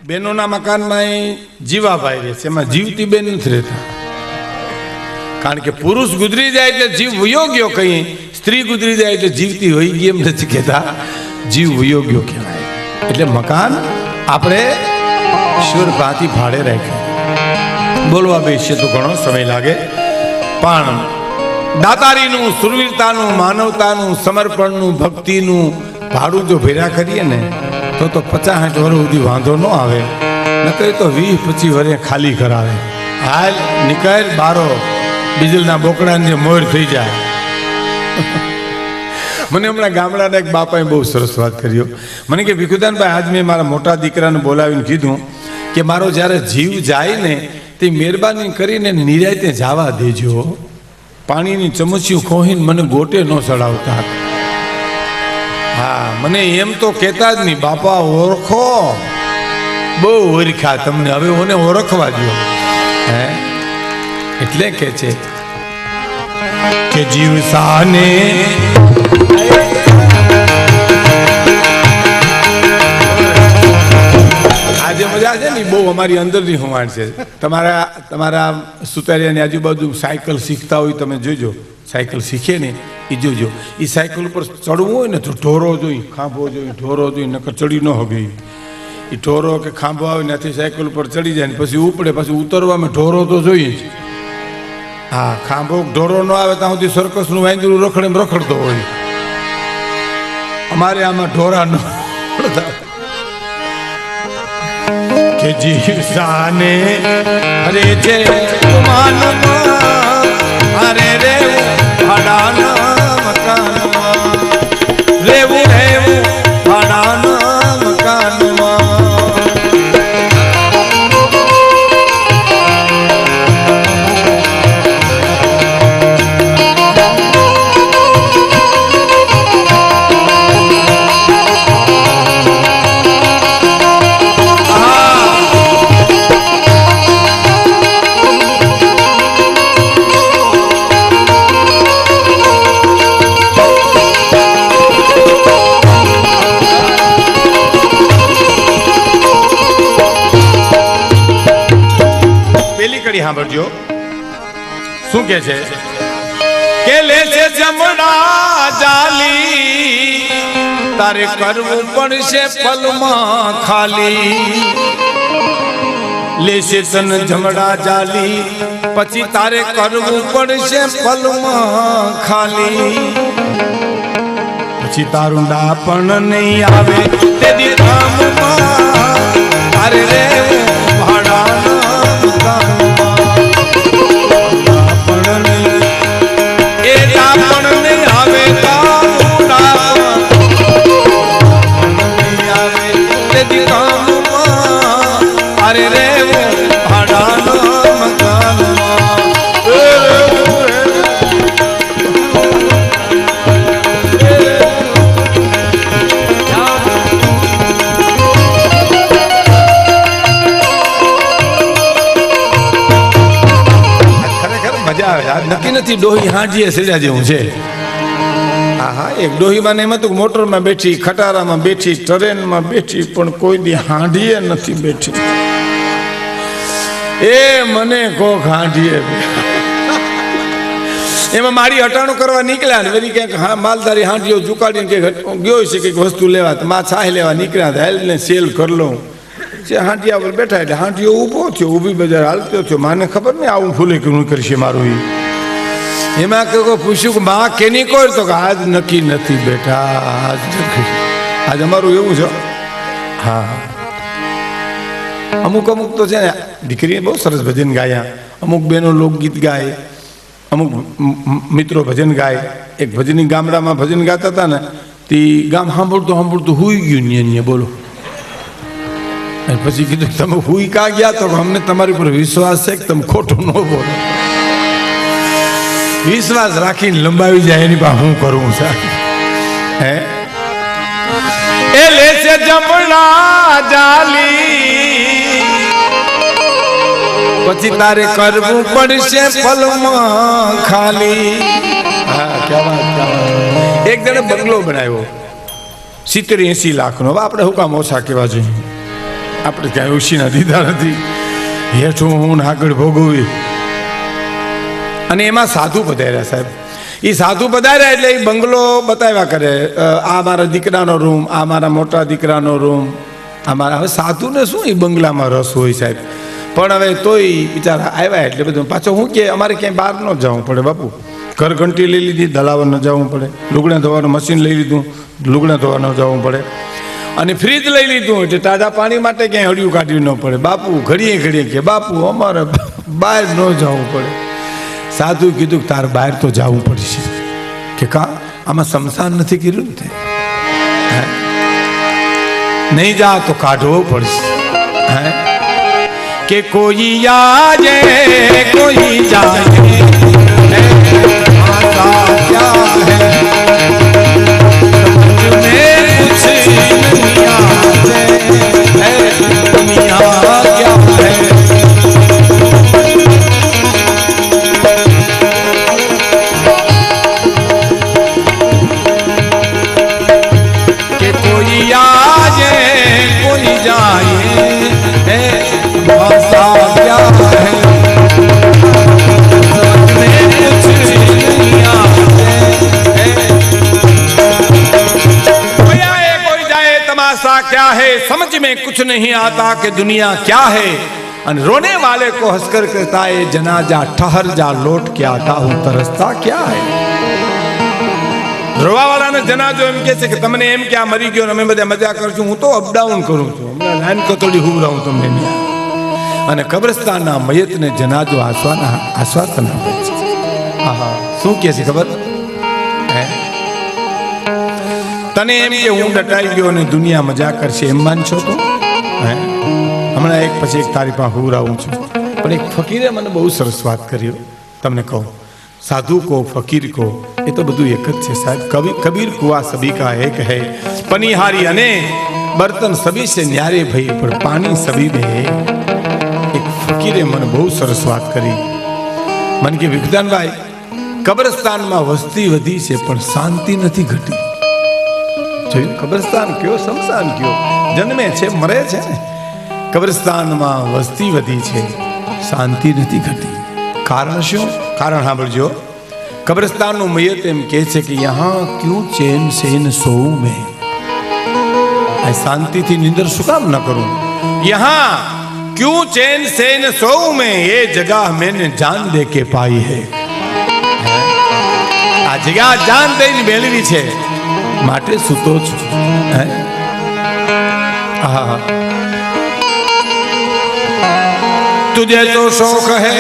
બેનોના મકાનમાં જીવાભાઈ રહે છે, એમાં જીવતી બેન નથી રહેતા. કારણ કે પુરુષ ગુજરી જાય એટલે જીવ વિયોગ્યો કહીએ, સ્ત્રી ગુજરી જાય એટલે જીવતી હોય ગઈ એમ નથી કહેતા, જીવ વિયોગ્યો કહેવાય. એટલે મકાન આપણે ઈશ્વર ભાતી ભાડે રાખ્યું. બોલવા બેસીએ તો ઘણો સમય લાગે, પણ દાતારીનું, સુરવીરતાનું, માનવતાનું, સમર્પણનું, ભક્તિનું ભાડું જો ભેરા કરીએ ને તો 50-60 વર્ષ સુધી વાંધો ન આવે, નકર તો 20-25 વર્ષે ખાલી કરાવે. હાલ નીકળ બારો, ડીઝલના બોકડાને જે મોર થઈ જાય. મને હમણાં ગામડાના એક બાપાએ બહુ સરસ વાત કર્યો. મને કે ભીખુદાનભાઈ, આજ મેં મારા મોટા દીકરાને બોલાવીને કીધું કે મારો જ્યારે જીવ જાય ને તે મહેરબાની કરીને નિરાયતે જવા દેજો, પાણીની ચમચીઓ ખોહીને મને ગોટે ન ચડાવતા. હા, મને એમ તો કહેતા જ નહીં, બાપા ઓળખો, બહુ ઓળખા તમને, હવે ઓને ઓળખવા દો. હે એટલે કે છે કે જીવ સાને આજે મજા છે ને, બહુ અમારી અંદરની હુમાણ છે. તમારા સુતારિયાની આજુબાજુ સાયકલ શીખતા હોય તમે જોજો, સાયકલ શીખે ને એ જોજો, એ સાયકલ ઉપર ચડવું હોય ને તો ઢોરો જોઈ, ખાંભો જોઈ, ઢોરો જોઈ, નકર ચડી ન હગી. એ ઢોરો કે ખાંભો આવે ત્યાંથી સાયકલ ઉપર ચડી જાય ને પછી ઉપડે, પછી ઉતરવામાં ઢોરો તો જોઈએ જ. હા, ખાંભો ઢોરો ન આવે ત્યાં સુધી સર્કસનું વાંદરું રખડે રખડતો હોય. અમારે આમાં ઢોરા ન કે જીવ સાને અરે છે અરે રે ભાડાના મકાનમાં રેવું રેવું ભાડાના મકાનમાં. સાંભળજો શું કે છે કે લે છે જમણા જાલી, તારે કરવું પડશે પલમાં ખાલી. લેશે તન જમણા જાલી, પછી તારે કરવું પડશે પલમાં ખાલી. પછી તારું ડાપણ નહીં આવે તે દી ધામમાં, અરે રે ભાડાના મકાન. અરે રે ભાડાના મકાનમાં ખરેખર મજા આવે. નક્કી નથી ડોહી હાંડીએ સેજા જેવું છે. હા હા, એક ડોહીમાં એમાં તો મોટરમાં બેઠી, ખટારામાં બેઠી, ટ્રેનમાં બેઠી, પણ કોઈ દી હાંડીએ નથી બેઠી. એ મને કોક હાંડીએ એમાં મારી હટાણું કરવા નીકળ્યા ને વળી ક્યાંક માલધારી હાંડીઓ ચુકાડીને કંઈક ગયો છે કંઈક વસ્તુ લેવા, તો માં છાય લેવા નીકળ્યા, હેલને સેલ કરી લઉં. હાંડિયા પર બેઠા એટલે હાંડીઓ ઊભો થયો, ઊભી બજાર હાલતો થયો. માને ખબર નહીં આવું ફૂલે કે કરશે મારું. એમાં કોઈ પૂછ્યું કે માં કેની કોઈ, તો કે આજ નક્કી નથી બેટા, આજ નક્કી. આજ અમારું એવું છે. હા, અમુક તો છે ને દીકરીએ બહુ સરસ ભજન ગાયા, અમુક બહેનો લોકગીત ગાય, અમુક મિત્રો ભજન ગાય. એક ભજની ગામડામાં ભજન ગાતા હતા ને, તે ગામ સાંભળતું હુઈ ગયું ને બોલો. અને પછી કીધું તમે હુઈ કા ગયા, તો અમને તમારી પર વિશ્વાસ છે કે તમે ખોટું ન બોલો. વિશ્વાસ રાખીને લંબાવી જાય એની પાસે હું કરવું છે. હે એ લેશે જમણા જાલી, પછી તારે કરવું પડશે પલમાં ખાલી. હા, ક્યાં વાત. એક જણે બંગલો બનાવ્યો 70-80 લાખનો. હવે આપણે હું કામ ઓછા કહેવા જોઈએ. આપણે ક્યાંય ઉછીના દીધા નથી, હેઠું હું આગળ ભોગવી. અને એમાં સાધુ પધાર્યા સાહેબ. એ સાધુ પધાર્યા એટલે એ બંગલો બતાવ્યા કરે, આ મારા દીકરાનો રૂમ, આ મારા મોટા દીકરાનો રૂમ, આ મારા. હવે સાધુને શું એ બંગલામાં રસ હોય સાહેબ. પણ હવે તોય બિચારા આવ્યા એટલે બધું પાછો હું કે અમારે ક્યાંય બહાર ન જવું પડે બાપુ. ઘર ઘંટી લઈ લીધી, દલાવર ન જવું પડે, લુગડા ધોવાનું મશીન લઈ લીધું, લુગડા ધોવા ન જવું પડે, અને ફ્રીજ લઈ લીધું એટલે તાજા પાણી માટે ક્યાંય હળિયું કાઢ્યું ન પડે. બાપુ ઘડીએ ઘડીએ કે બાપુ અમારે બહાર ન જવું પડે. સાધુ કીધું કે તારે બહાર તો જવું પડશે. કે કા આમાં સમસાન નથી કર્યું ને, નહીં જા તો કાઢવો પડશે. હે કે કોઈ આજે કોઈ જાએ क्या है में कुछ नहीं आते है दुनिया क्या है. कि कोई आए कोई जाए है भाषा क्या है क्या है समझ में कुछ नहीं आता कि दुनिया क्या है. और रोने वाले को हंसकर कहता है जनाजा ठहर जा लौट के आता हूं तरसता क्या है. रोवा वाला ने जनाजो एम કહે છે કે તમને એમ કે આ મરી ગયો, અમે બધા મજા કરશું, હું તો અપડાઉન કરું છું, હમણાં લાઈન કતોડી હું રહું તમને. અને કબ્રસ્તાનના મયતને જનાજો આશ્વાસન આપે છે. આહા શું કહે છે ખબર? તને એમ કે હું ડટાઈ ગયો અને દુનિયા મજા કરશે એમ માનશો તો? હે હમણાં એક પછી એક તારી પાસે હું આવું છું. પણ એક ફકીરે મને બહુ સરસ વાત કરી, તમને કહું. સાધુ કો ફકીર કો એ તો બધું એક જ છે સાહેબ. કબીર કુआ સભી કા એક है, પનિહારી અને બર્તન સભી से न्यारे भई पर पानी सभी में है. એક ફકીરે મને બહુ સરસ વાત કરી. મને કે વિજ્ઞાનભાઈ, કબ્રસ્તાનમાં વસ્તી વધી છે પણ શાંતિ નથી ઘટી. કબ્રસ્તાન કયો શમશાન કયો, જન્મે છે મરે છે ને. કબ્રસ્તાનમાં વસ્તી વધી છે, શાંતિ નથી ઘટી. કારણ શું? કારણ સાંભળજો. કબ્રસ્તાનનું મયત એમ કહે છે કે યહાં ક્યું ચેન સેન સોઉં મેં, આ શાંતિથી નિંદર શું કામ ન કરું. યહાં ક્યું ચેન સેન સોઉં મેં, ये जगह मैंने जान दे के पाई है. આ જગ્યા જાન દઈને મેળવી છે માટે સૂતો છું. तुझे तो शौक है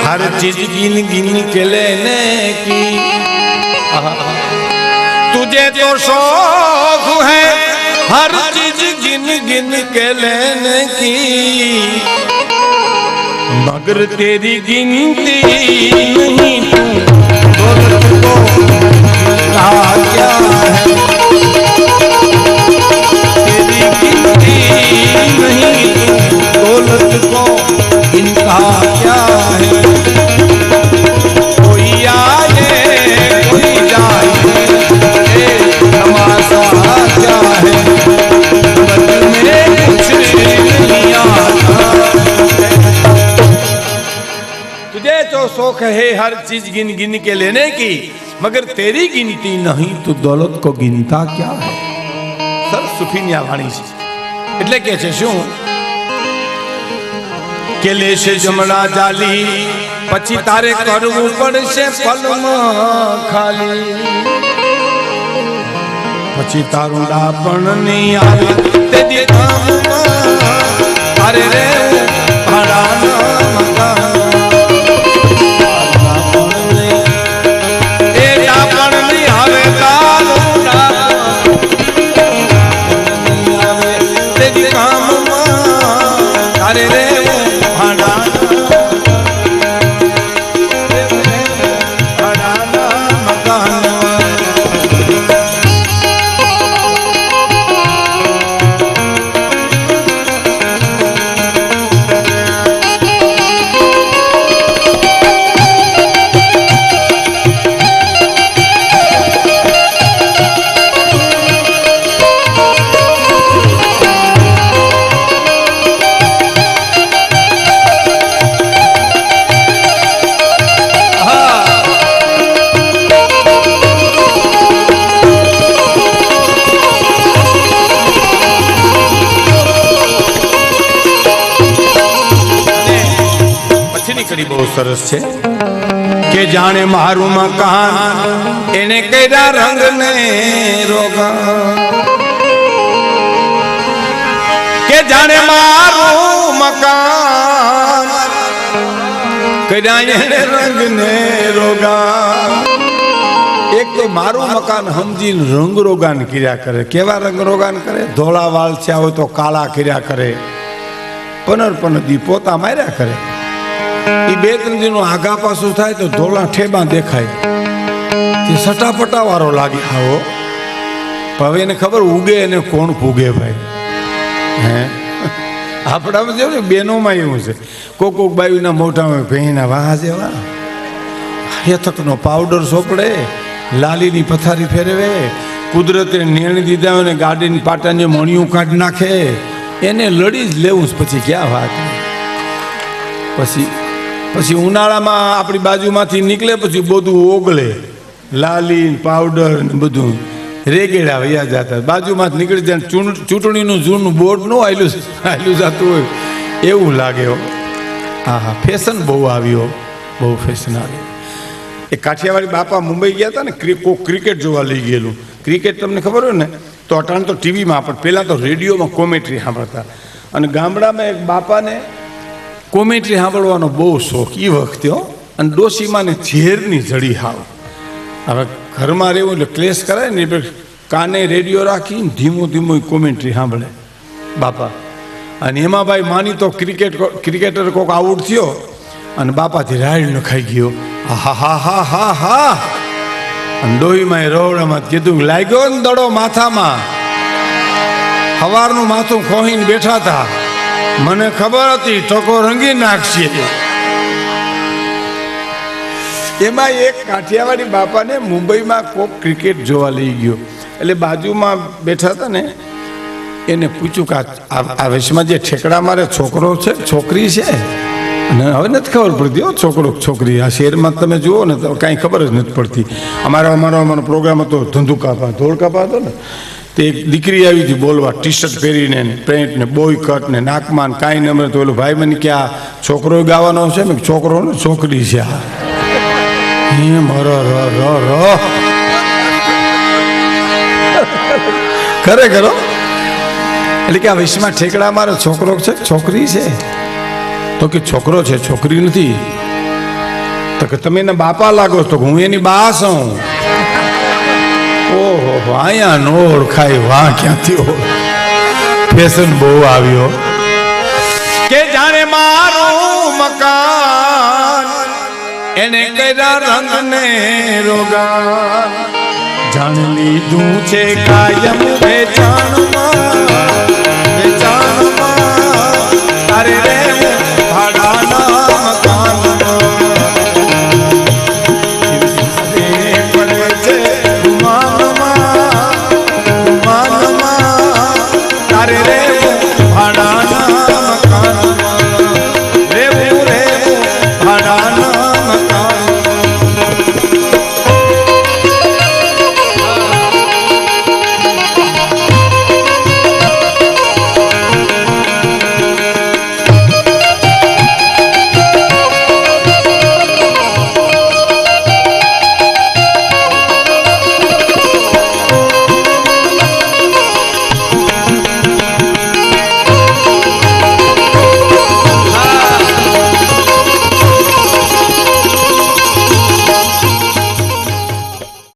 हर चीज गिन गिन के लेने की, तुझे तो शौक है हर चीज गिन गिन के लेने की, मगर तेरी गिनती नहीं तो क्या है. तेरी गिनती नहीं दौलत को इनका क्या है. कोई आए कोई जाए तमाशा क्या है, समझ में कुछ नहीं आता. तुझे तो शौक है हर चीज गिन गिन के लेने की, मगर तेरी गिनती नहीं तो दौलत को गिनता क्या है. સર સુફીની વાણી છે. એટલે કે છે શું કે લેશે જમણા જાલી પછી તારે કરવું પડશે પલમાં ખાલી, પછી તારું ડાપણ નહીં આવે તે દી તારે રે ભાડાના મકાન. કડી બહુ સરસ છે કે જાણે મારું મકાન એને કર્યા રંગ ને રોગાન, કે જાણે મારું મકાન કર્યા એને રંગ ને રોગાન. એક તો મારું મકાન સમજીને રંગ રોગાન કર્યા કરે. કેવા રંગ રોગાન કરે? ધોળા વાળ છે હોય તો કાળા કર્યા કરે, પનર દી પોતા માર્યા કરે. એ 2-3 દિનનું આગા પાછું થાય તો ધોળા ઠેબા દેખાય, એ સટાપટા વાળો લાગે આવો. હવે એને ખબર ઉગે એને કોણ પૂગે ભાઈ. હે આપણામાં જેવું ને બેનોમાં એવું છે, કોક બાયુના મોઢામાં ભેંના વાહ જેવા હેથકનો પાવડર સોપડે, લાલીની પથારી ફેરવે, કુદરતે નેણી દીધા હોય ને ગાડીની પાટાની મણિયું કાઢી નાખે, એને લડી જ લેવું જ. પછી ક્યાં વાત. પછી ઉનાળામાં આપણી બાજુમાંથી નીકળે પછી બધું ઓગળે, લાલી પાવડર ને બધું રેગેડા વયા જતા. બાજુમાં નીકળી જાય ચૂંટણીનું જૂનું બોર્ડ ન આયલું જતું હોય એવું લાગે. હા હા, ફેશન બહુ આવ્યો, બહુ ફેશન આવી. એ કાઠિયાવાડી બાપા મુંબઈ ગયા હતા ને, ક્રિકેટ જોવા લઈ ગયેલું. ક્રિકેટ તમને ખબર હોય ને તો અટાણ તો ટીવીમાં, પણ પહેલાં તો રેડિયોમાં કોમેન્ટ્રી સાંભળતા. અને ગામડામાં એક બાપાને કોમેન્ટ્રી સાંભળવાનો બહુ શોખ એ વખતે. અને ડોશીમાને ઝેરની જડી હાવ. હવે ઘરમાં રહેવું એટલે ક્લેશ કરાય ને, એટલે કાને રેડિયો રાખીને ધીમું ધીમું કોમેન્ટ્રી સાંભળે બાપા. અને એમાં ભાઈ માની તો ક્રિકેટર કોઈક આઉટ થયો અને બાપાથી રાયડ ન ખાઈ ગયો. હા હા હા હા હા. અને ડોહીમાં રોવડામાં કીધું લાગ્યો ને દડો માથામાં. સવારનું માથું ખોહીને બેઠા હતા, મને ખબર હતી ટકો રંગી નાખશે. એમાં એક કાઠિયાવાડી બાપાને મુંબઈમાં કોક ક્રિકેટ જોવા લઈ ગયો. એટલે બાજુમાં બેઠા હતા ને એને પૂછ્યું કે આ વયસમાં જે ઠેકડા મારે છોકરો છે છોકરી છે? અને હવે નથી ખબર પડતી હો છોકરો છોકરી. આ શહેરમાં તમે જુઓ ને તો કાંઈ ખબર જ નથી પડતી. અમારો પ્રોગ્રામ હતો ધંધુકાપા ધોળકાપા હતો ને, તે એક દીકરી આવી હતી બોલવા, ટી શર્ટ પહેરીને પેન્ટ ને બોય કટ ને નાકમાં કાંઈ ન મળે તો ઓલો ભાઈ મને કે આ છોકરો ગાવાનો છે ને? છોકરો ને છોકરી છે. ખરેખર એટલે કે આ વયસમાં ઠેકડા મારો છોકરો છે છોકરી છે? તો કે છોકરો છે છોકરી નથી. તો કે તમે એના બાપા લાગો? તો હું એની બા છું. ઓહો, અહીંયા નો ઓળખાય, વાહ ક્યાંથી ફેશન બહુ આવ્યો. કે જાણે મારું મકાન એને કર્યા રંગ ને રોગાન, જાણ લીધું છે કાયમ વેચાણમાં.